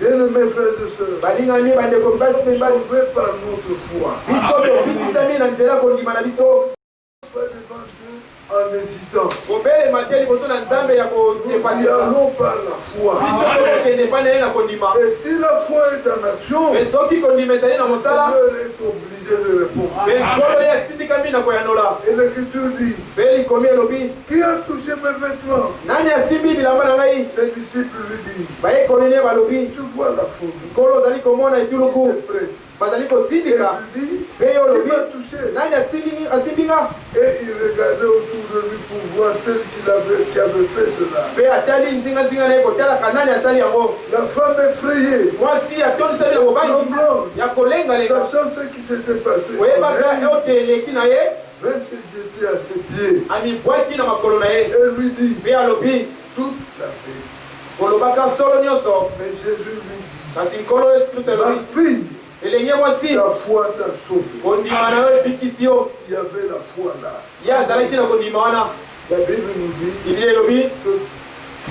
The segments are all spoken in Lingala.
Bien-aimés frères et sœurs, balingami bandeko basi pe bali sauvés par notre foi. biso tobikisami na nzela kondima na biso Pas devant Dieu en hésitant. obele mateli boso na nzambe ya Nous y kotepanisa allons par la foi. biso tokokende pa na ye na kondima Et si la foi est en action, me soki kondima ezali na le mosala Seigneur est obligé de répondre. me nkolo ye atindikami na koyanola Et l'Écriture dit, mpe likomi elobi qui a touché mes vêtements? nani asimbi bilamba na ngai Ses disciples lui disent, bayekoli ne balobi tu vois la foule, nkolo ozali komona etuluku il te presse. bazali Et kotindika il dit, mpe ye qui olobi m'a touché? nani asimbi nga Et il regardait autour de lui pour voir celle qui avait fait cela. mpe atali nzinganzinga na ye kotalaka nani asali yango La femme effrayée, mwasi atonisali ya mobangi tremblante, ya kolengalenga sachant ce qui s'était passé, oyebaka ote eleki na ye vint se jeter à ses pieds amibwaki na makolo na ye et lui dit mpe alobi toute la vie. kolobaka solo nyonso Mais Jésus lui dit, kasi nkolo yesu kristo ma elobi fille, elenge mwasi ta foi t'a sauvé. kondima na yo ebikisi yo Il y avait la foi là. ye azalaki na kondima wana La Bible nous dit biblia elobi que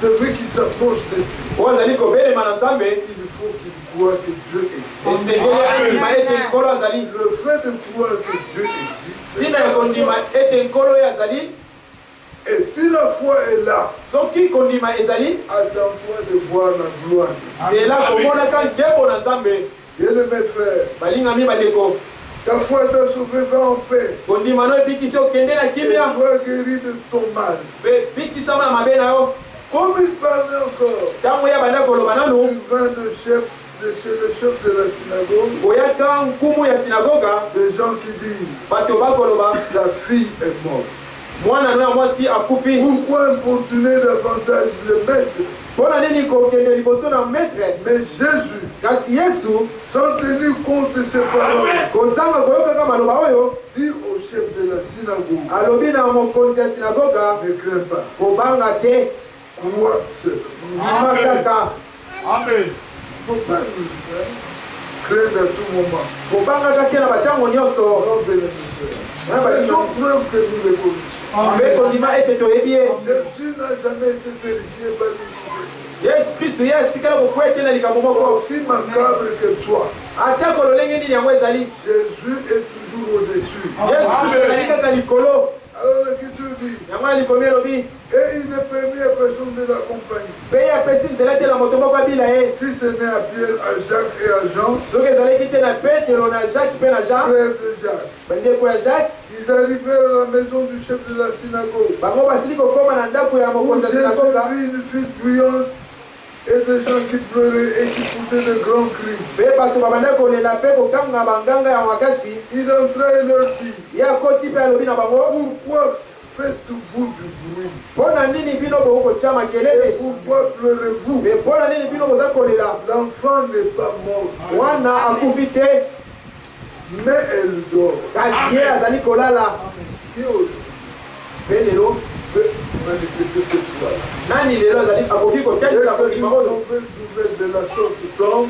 celui qui s'approche de Dieu, oyo azali kobelema na nzambe il faut qu'il croit que Dieu existe. osengeli akondima ete nkolo azali Le fait de croire que Dieu existe, c'est ntina ya ça. kondima ete nkolo ye azali Et si la foi est là, soki kondima ezali attends-toi de voir la gloire de Dieu. zela komonaka nkembo na nzambe Bien-aimés frères, balingami bandeko ta foi t'a sauvé, va en paix. kondima no ebikisi okende na Et kimia sois guéri de ton mal. mpe bikisama na mabe na yo Comme il parlait encore, ntango ye banda koloba nanu il vint de chez le chef de la synagogue, boyaka nkumu ya sinagoga des gens qui disent, bato bakoloba ta fille est morte. mwana no ya mwasi akufi Pourquoi importuner davantage le maître? mpo na nini kokende liboso na maître Mais Jésus, kasi yesu sans tenir compte de ses paroles, kozanga koyokaka maloba oyo dit au chef de la synagogue, alobi na mokonzi ya sinagoga ne crains pas, kobanga te crois seul. ndima kaka Il ne faut pas nous craindre à tout moment. kobangaka te na batango nyonso Oh, bénémoine. Ils ont preuve que nous les connaissons. mpe kondima ete toyebi ye Jésus n'a jamais été terrifié par une situation. yesu kristu ye atikala kokwea te na likambo moko Aussi macabre qu'elle soit, atako lolenge nini yango ezali Jésus est toujours au-dessus. yesu kristu ezali kaka likolo Alors l'Écriture dit, yango na likomi elobi et il ne permet à personne de l'accompagner. mpe ye apesi nzela te na moto moko abila ye Si ce n'est à Pierre, à Jacques et à Jean, soki ezalaki te na petelo na jacques mpe na jean frères de Jacques, bandeko ya jacques ils arrivèrent à la maison du chef de la synagogue. bango basili kokóma na ndako ya Où mokonzi ya Jésus sinagoga vit une fille bruyante et des gens qui pleuraient et qui poussaient de grands cris. mpe bato babanda kolela mpe kokanga banganga ya makasi Il entra et leur dit, ye akoti mpe alobi na bango pourquoi faites-vous du bruit? mpo na nini bino boko kotya Et makelele pourquoi pleurez-vous? mpe mpo na nini bino boza kolela L'enfant n'est pas mort, mwana akufi te mais elle dort. kasi ye azali kolala Qui ose mpe lelo manifester cette foi? nani lelo azali akoki Dès kotalisa que kondima une oyo mauvaise nouvelle de la sorte tombe,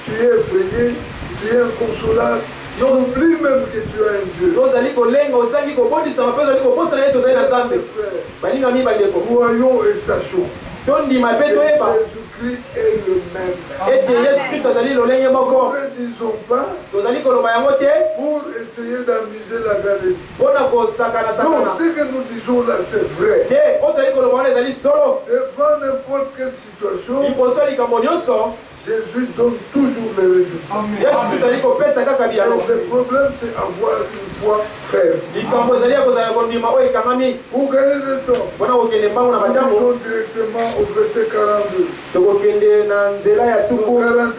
tu es effrayé, tu es inconsolable, tu oublies même que tu as un Dieu. ozali kolenga ozangi kobondisama mpe ozali kobosana ye tozali na nzambe Frère, balingami bandeko croyons et sachons tondima mpe que toyeba Jésus-Christ est le même. ete yesu kristo azali lolenge Nous moko ne disons pas tozali koloba yango te pour essayer d'amuser la galerie. mpo na kosakana Non, sakana ce que nous disons là, c'est vrai. te oyo tozali koloba wana ezali solo Devant n'importe quelle situation, liboso ya likambo nyonso Jésus donne toujours les résultats. yesu kristo azali kopesa kaka biyano Donc, le problème, c'est avoir une foi ferme. likambo ezali ya kozala kondima oyo ekangami Pour gagner le temps, mpona kokende mbango na nous batango allons directement au verset 42 tokokende na nzela ya au tuku 41.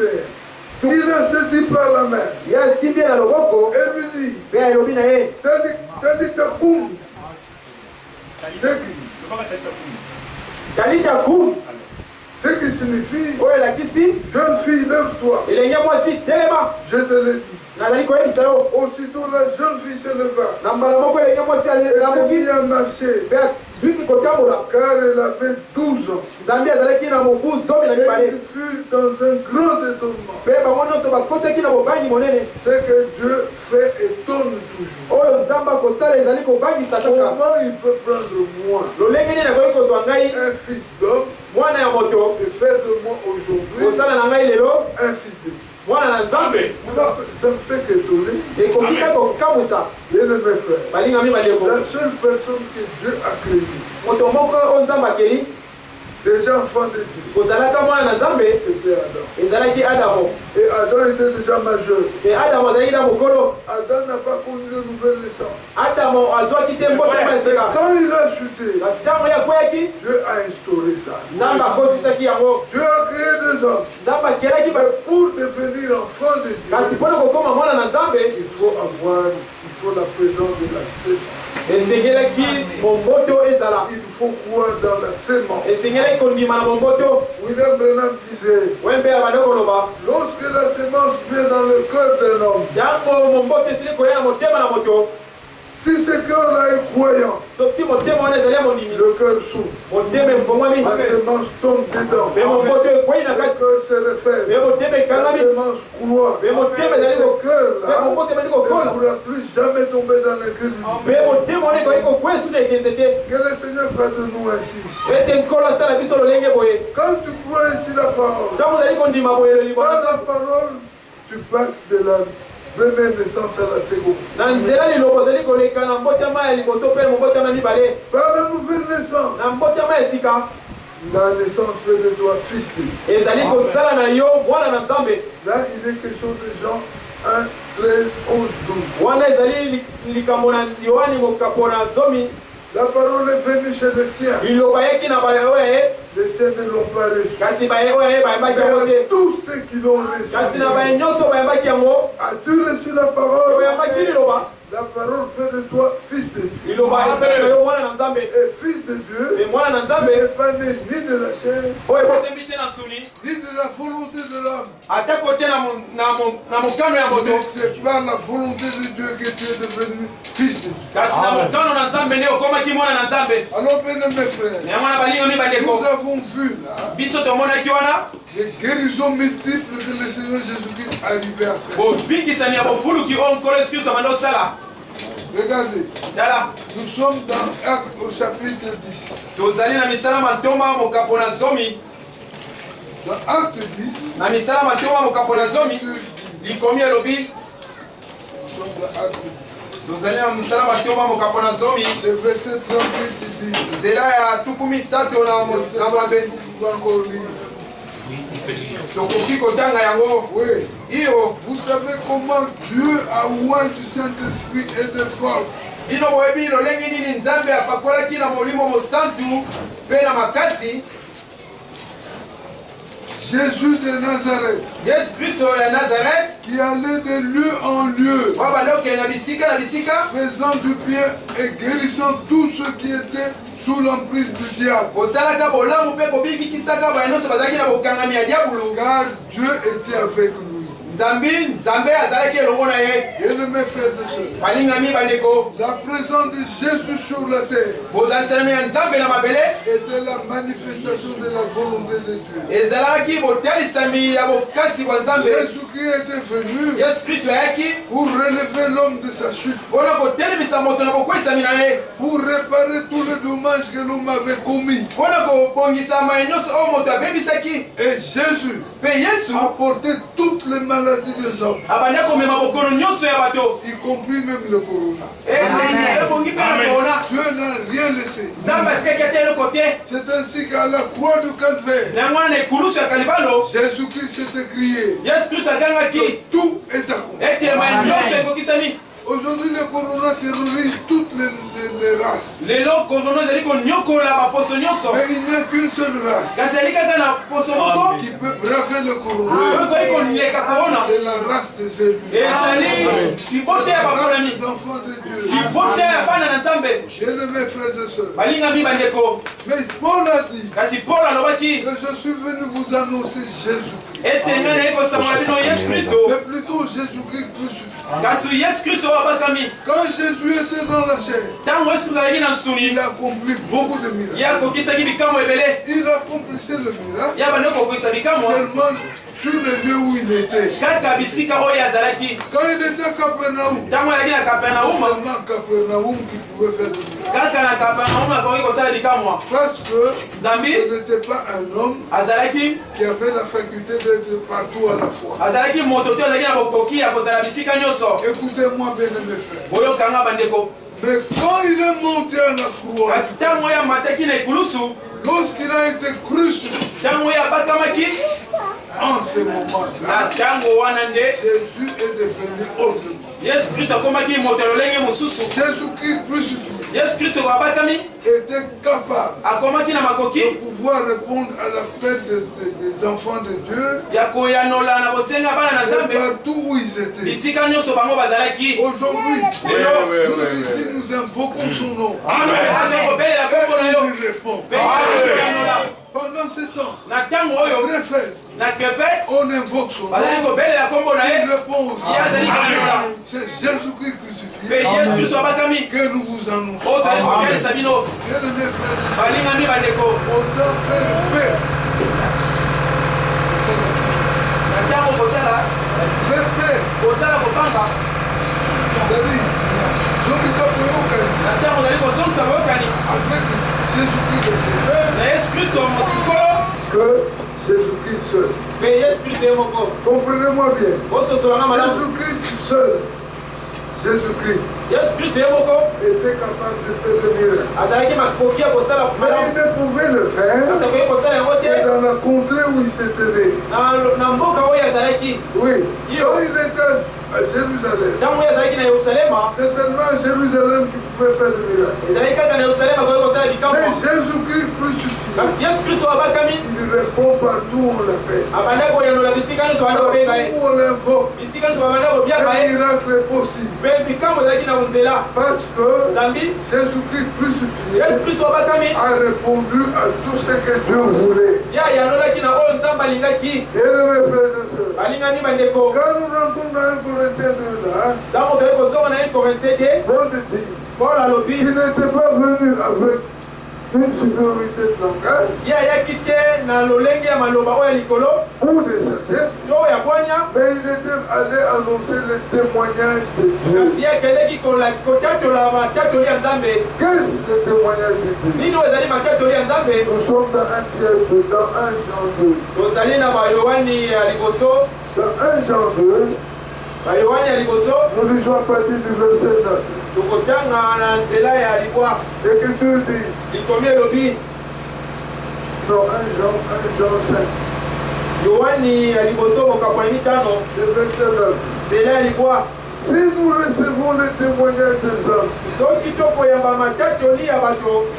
Il a saisi par la main ye asimbi ye na loboko et lui dit, mpe elobi na ye Talitakum. C'est qui? talita kum Ce qui signifie, oyo elakisi jeune fille, lève-toi. elenge mwasi telema Je te l'ai dit. nazali koyebisa yo Aussitôt la jeune fille se leva. na mbala moko elenge mwasi Elle s'est alamuki mise à marcher mpe car elle avait 12 ans. Et il fut dans un grand étonnement. C'est que Dieu fait étonne toujours. Comment il peut prendre moi, un fils d'homme, et faire de moi aujourd'hui un fils de Dieu? Ça me fait qu'étonner. Bien aimé frère, la seule personne que Dieu a créée, déjà enfant de Dieu, c'était Adam. Et Adam était déjà majeur. Adam n'a pas connu de nouvelle naissance. Quand il a chuté, Dieu a instauré ça. Dieu a créé des hommes. Pour devenir enfant de Dieu, il faut la présence de la sémence. Il faut croire dans la sémence. William Branham disait, lorsque la sémence vient dans le cœur d'un homme, si ce cœur-là est croyant, le cœur s'ouvre. La sémence tombe dedans. Le cœur se réfère. La sémence croit. Et ce cœur-là ne pourra plus jamais tomber dans l'incrédulité. Que le Seigneur fasse de nous ainsi. Quand tu crois ainsi la parole, par la parole, tu passes de la première naissance à la seconde. Par la nouvelle naissance, la naissance fait de toi fils de Dieu. Là, il est question de Jean 1, 13, 11, 12. La parole est venue chez les siens. Les siens ne l'ont pas reçu. Mais tous ceux qui l'ont reçu, as-tu reçu la parole? La parole fait de toi fils de Dieu. Et fils de Dieu n'est pas né ni de la chair, ni de la volonté de l'homme. Mais c'est par la volonté de Dieu que tu es devenu fils de Dieu. Alors, bien mes frères, nous avons vu là les guérisons multiples que le Seigneur Jésus-Christ arrivait à faire. Regardez, nous sommes dans Actes au chapitre 10. Dans Acte 10, nous sommes dans Acte 10. Le verset 38 dit, oui. Vous savez comment Dieu a oint du Saint-Esprit et de force. Jésus de Nazareth, qui allait de lieu en lieu, faisant du bien et guérissant tous ceux qui étaient sous l'emprise du diable. Car Dieu était avec lui. Bien-aimés frères et sœurs, la présence de Jésus sur la terre était la manifestation de la volonté de Dieu. Jésus-Christ était venu pour relever l'homme de sa chute, pour réparer tous les dommages que l'homme avait commis. Et Jésus a porté toutes les maladies des hommes, y compris même le corona. Dieu n'a rien laissé. C'est ainsi qu'à la croix du calvaire, Jésus-Christ s'est écrié que tout est accompli. Aujourd'hui, le corona terrorise toutes les races. Mais il n'y a qu'une seule race qui peut braver le corona. C'est la race des élus. C'est la race des enfants de Dieu. Bien-aimés frères et sœurs, mais Paul a dit que je suis venu vous annoncer Jésus-Christ. Mais plutôt Jésus-Christ crucifié. Quand Jésus était dans la chair, il a accompli beaucoup de miracles. Il accomplissait le miracle seulement sur le lieu où il était. Quand il était à Capernaum, seulement Capernaum qui pouvait faire le miracle. Parce que ce n'était pas un homme qui avait la faculté d'être partout à la fois. Écoutez-moi bien mes frères. Mais quand il est monté à la croix, lorsqu'il a été crucifié, en ce moment-là, Jésus est devenu autrement. Jésus-Christ crucifié était capable de pouvoir répondre à l'appel des enfants de Dieu partout où ils étaient. Aujourd'hui, nous ici nous invoquons son nom. Amen. Et il répond. Pendant ce temps, on invoque son nom. Il répond aussi. C'est Jésus-Christ crucifié que nous vous annonçons. Bien aimés frères, on doit faire paix. Faire paix. C'est-à-dire, donc ça peut avec Jésus-Christ le Seigneur, que Jésus-Christ seul. Comprenez-moi bien. Jésus-Christ seul. Jésus-Christ était capable de faire des miracles. Mais il ne pouvait le faire que dans la contrée où il s'était né. Oui. Quand il était à Jérusalem, c'est seulement Jérusalem qui pouvait faire des miracles. Mais Jésus-Christ crucifié, il répond partout où on l'appelle. Partout où on l'invoque, un miracle est possible. Parce que Jésus-Christ crucifié a répondu à tout ce que Dieu voulait. Et mes frères et sœurs, quand nous rentrons dans 1 Corinthiens 2 là, Paul dit, il n'était pas venu avec une supériorité de langage ou de sagesse, mais il était allé annoncer le témoignage de Dieu. Qu'est-ce le témoignage de Dieu? Nous sommes dans 1 Pierre 2, dans 1 Jean 2. Dans 1 Jean 2, nous lisons à partir du verset 9. L'Écriture dit, non, 1 Jean 5. Le verset 9. Si nous recevons le témoignage des hommes,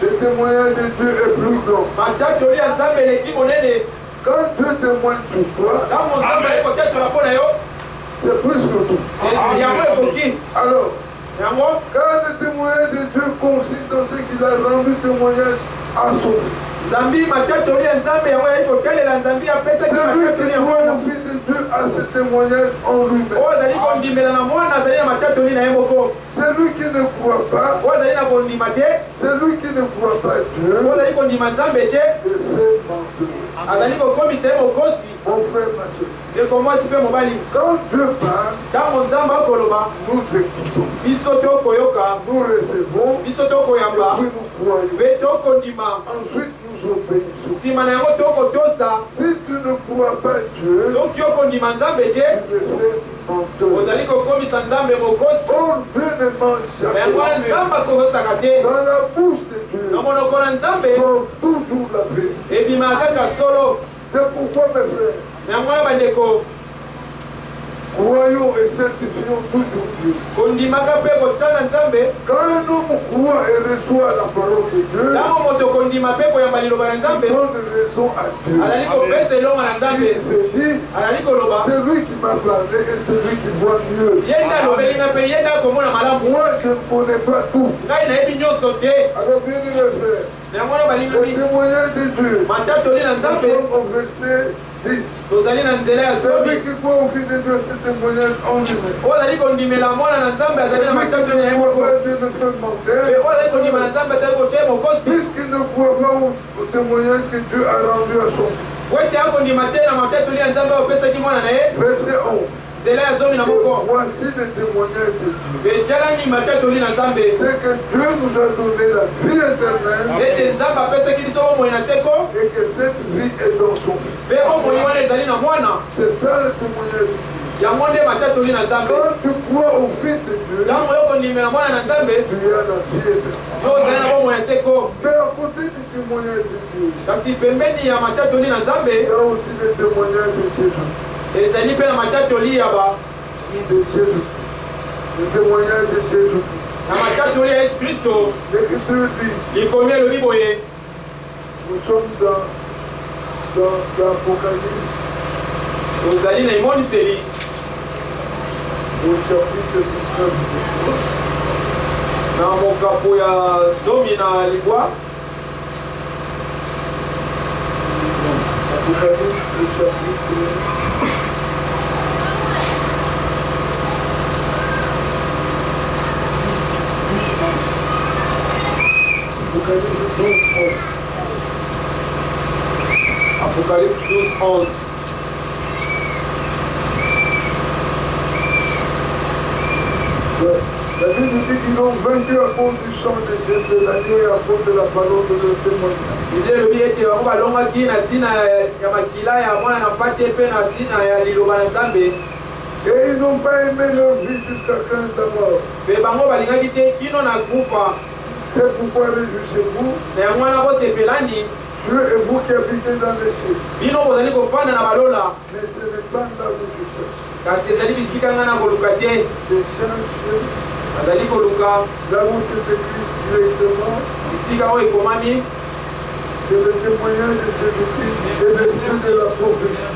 le témoignage de Dieu est plus grand. Quand Dieu témoigne sur toi, c'est plus que tout. Alors, quand le témoignage de Dieu consiste dans ce qu'il a rendu témoignage à son Fils. Celui qui croit au Fils de Dieu a ce témoignage en lui-même. Celui qui ne croit pas, celui qui ne croit pas Dieu, est fait menteur. Mon frère, ma soeur, quand Dieu parle, nous écoutons, nous recevons, et puis nous croyons. Ensuite, nous obéissons. Si tu ne crois pas Dieu, tu le fais menteur. Or, Dieu ne mange jamais. Dans la bouche de Dieu, sort toujours la vérité. C'est pourquoi, mes frères, croyons et certifions toujours Dieu. Quand un homme croit et reçoit la parole de Dieu, il donne raison à Dieu. Il se dit, c'est lui qui m'a parlé et c'est lui qui voit mieux. Moi, je ne connais pas tout. Alors, bien mes frères, le témoignage de Dieu, nous sommes au verset 10. Celui qui croit au Fils de Dieu, ce témoignage en lui-même. Il ne croit pas Dieu ne fait mentir. Puisqu'il ne croit pas au témoignage que Dieu a rendu à son Fils. Verset 11. Voici le témoignage de Dieu. C'est que Dieu nous a donné la vie éternelle et que cette vie est dans son Fils. C'est ça le témoignage de Dieu. Quand tu crois au Fils de Dieu, tu as la vie éternelle. Mais à côté du témoignage de Dieu, il y a aussi le témoignage de Jésus. Le témoignage de Jésus. L'Écriture dit, nous sommes dans l'Apocalypse au chapitre 19. Apocalypse au chapitre 12, Apocalypse 12, 11. La Bible nous dit qu'ils ont vaincu à cause du sang de l'agneau et à cause de la parole de leur témoignage. Et ils n'ont pas aimé leur vie jusqu'à craindre la mort. C'est pourquoi réjouissez-vous, Dieu et vous qui habitez dans les cieux. Mais ce n'est pas là où je cherche. Je cherche là où c'est écrit directement que le témoignage de Jésus-Christ est l'esprit de la prophétie.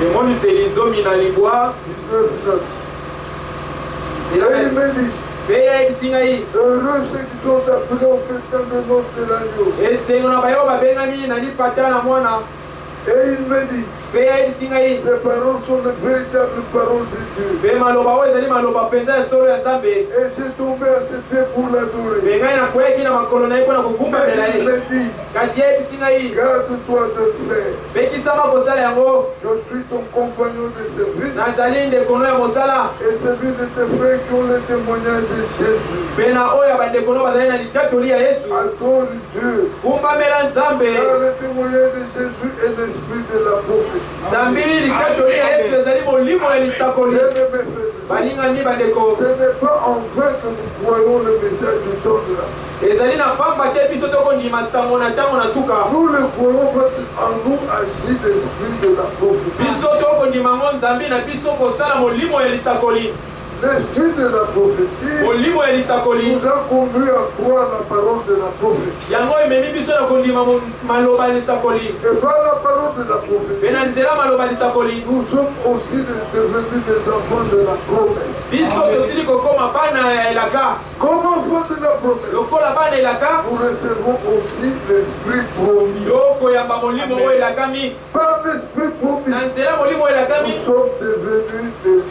Et moi, nous sommes les hommes qui ont les bois. Et il me dit, heureux ceux qui sont appelés au festin de notre de l'agneau. Et il me dit, ces paroles sont de véritables paroles de Dieu. Et j'ai tombé à ses pieds pour l'adorer. Mais il me dit, garde-toi de le faire. Je suis ton compagnon de service. Et celui de tes frères qui ont le témoignage de Jésus. Adore Dieu. Car le témoignage de Jésus est l'esprit de la prophétie. Ce n'est pas en vain que nous croyons le message du temps de la fin. Nous le croyons parce qu'en nous agit l'esprit de la prophétie. L'esprit de la prophétie nous a conduit à croire la parole de la prophétie. Et par la parole de la prophétie, nous sommes aussi devenus des enfants de la promesse. Comme enfants de la promesse, nous recevons aussi l'esprit promis. Par l'esprit promis, nous sommes devenus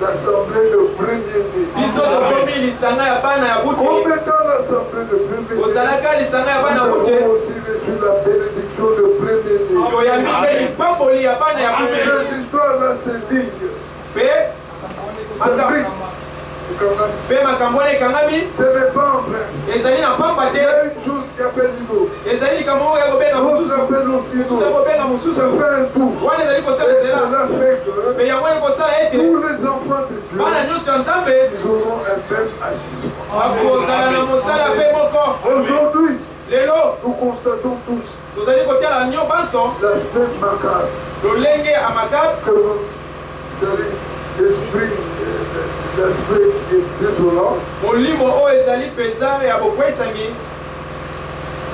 l'assemblée de premier-né. Comme étant l'assemblée de premier-né, nous avons aussi reçu la bénédiction de premier-né. Ces histoires-là se lignent. Ce n'est pas en vain. Il y a une chose qui appelle une autre. L'autre appelle aussi une autre. Ça fait un tour. Et cela fait que tous les enfants de Dieu, ils auront un même agissement. Aujourd'hui, nous constatons tous l'aspect macabre que l'esprit est désolant,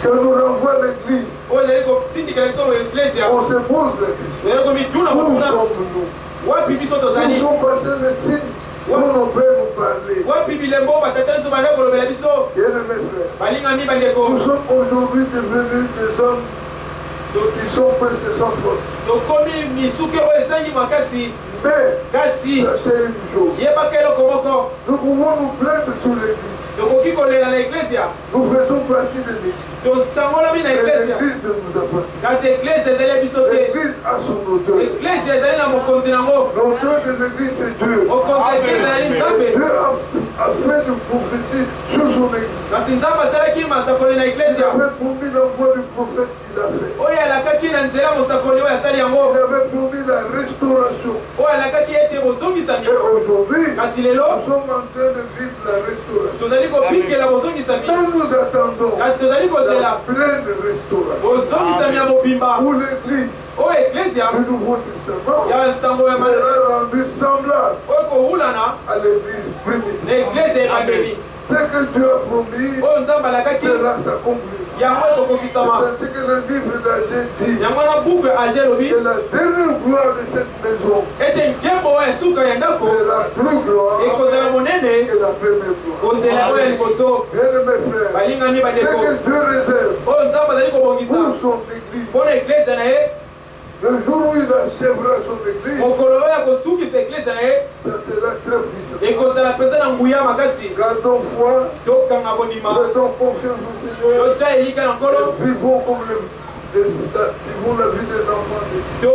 que nous renvoie l'église. On se pose la question. Où sommes-nous? Où sont passés les signes pour nos pères, nos parler. Bien-aimés frères, nous sommes aujourd'hui devenus des hommes qui sont presque sans force. Mais sachez une chose, nous pouvons nous plaindre sur l'église. Nous faisons partie de l'église. L'église ne nous appartient. L'église a son auteur. L'auteur de l'église c'est Dieu. Dieu a fait une prophétie sur son église. Il avait promis l'envoi du prophète qu'il a fait. Il avait promis la restauration. Et aujourd'hui, nous sommes en train de vivre la restauration. Mais nous attendons la pleine restauration. Pour l'église, le Nouveau Testament sera rendu semblable à l'église primitive. Ce que Dieu a promis sera s'accomplir. C'est ainsi que le livre d'Agé dit que la dernière gloire de cette maison sera plus gloire que la première gloire. Bien-aimés frères, ce que Dieu réserve pour son église, le jour où il achèvera son église, ça sera très puissant. Gardons foi, faisons confiance au Seigneur, vivons comme vivons la vie des enfants de Dieu.